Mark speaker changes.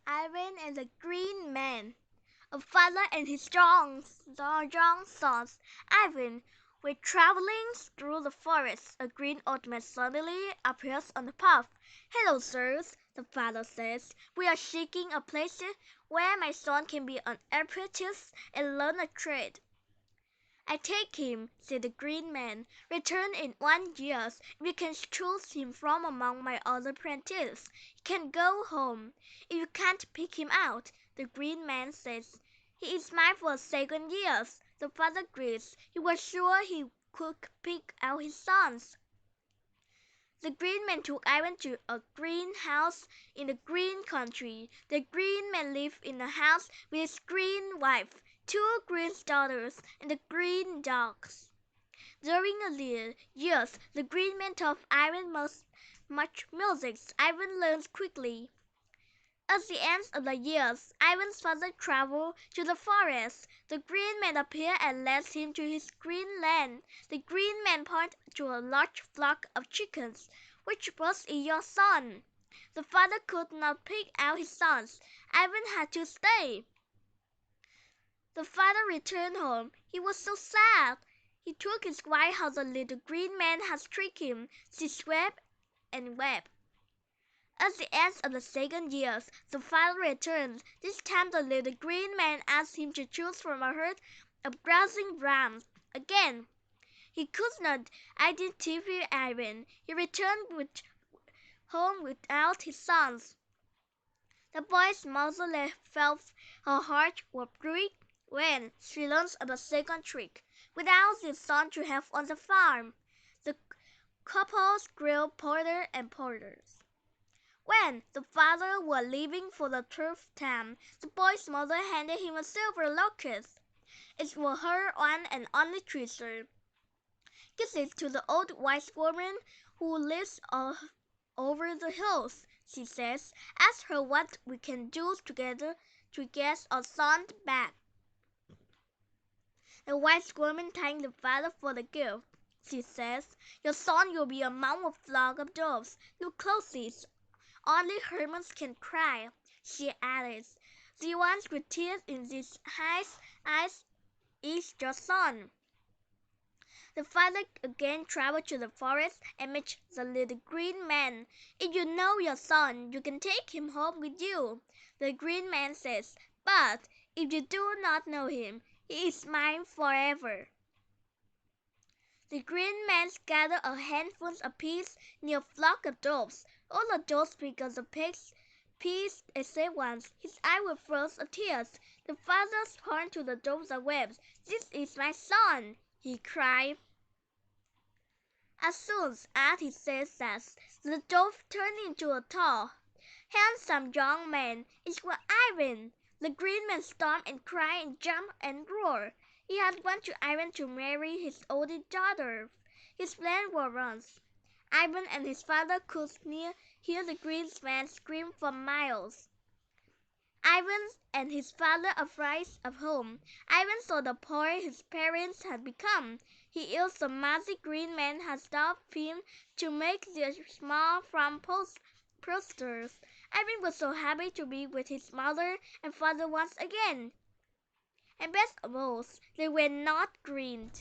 Speaker 1: Ivan and the Green Man. A father and his strong sons. Ivan, we're traveling through the forest. A green old man suddenly appears on the path. "Hello, sirs," the father says. "We are seeking a place where my son can be an apprentice and learn a trade." "I take him," said the Green Man. "Return in 1 year. If you can choose him from among my other apprentices, he can go home. If you can't pick him out," the Green Man says, "he is mine for 2 years." The father agrees. He was sure he could pick out his sons. The Green Man took Ivan to a green house in the green country. The Green Man lived in a house with his green wife, 2 green daughters, and the green dogs. During the years, the Green Man taught Ivan much music. Ivan learns quickly. At the end of the years, Ivan's father traveled to the forest. The Green Man appeared and led him to his green land. The Green Man pointed to a large flock of chickens. "Which was your son?" The father could not pick out his sons. Ivan had to stay. The father returned home. He was so sad. He told his wife how the little Green Man had tricked him. She wept and wept. At the end of the 2 year, the father returned. This time the little Green Man asked him to choose from a herd of grazing rams. Again he could not identify Ivan. He returned home without his sons. The boy's mother felt her heart would break when she learned of the second trick. Without his son to help on the farm, the couple grew poorer and poorer. When the father was leaving for the 3rd time, the boy's mother handed him a silver locket. It was her one and only treasure. "Give it to the old wise woman who lives over the hills," she says. "Ask her what we can do together to get our son back." The wise woman thanked the father for the gift. She says, "Your son will be among a flock of doves. Look closely. Only hermits can cry," she added. "The one with tears in his eyes is your son." The father again traveled to the forest and met the little Green Man. "If you know your son, you can take him home with you," the Green Man says. "But if you do not know him, he is mine forever." The Green Man gathered a handful apiece near a flock of doves. All the doves picked up the peas except one. His eyes were full of tears. The father turned to the doves and wept. "This is my son," he cried. As soon as he said that, the dove turned into a tall, handsome young man. It was Ivan. The Green Man stormed and cried and jumped and roared. He had wanted Ivan to marry his oldest daughter. His plan was wrong. Ivan and his father could hear the Green Man scream for miles. Ivan and his father afraid of home. Ivan saw the poor his parents had become. He used the magic Green Man had taught him to make their small farm prosperous. Ivan was so happy to be with his mother and father once again. And best of all, they were not green.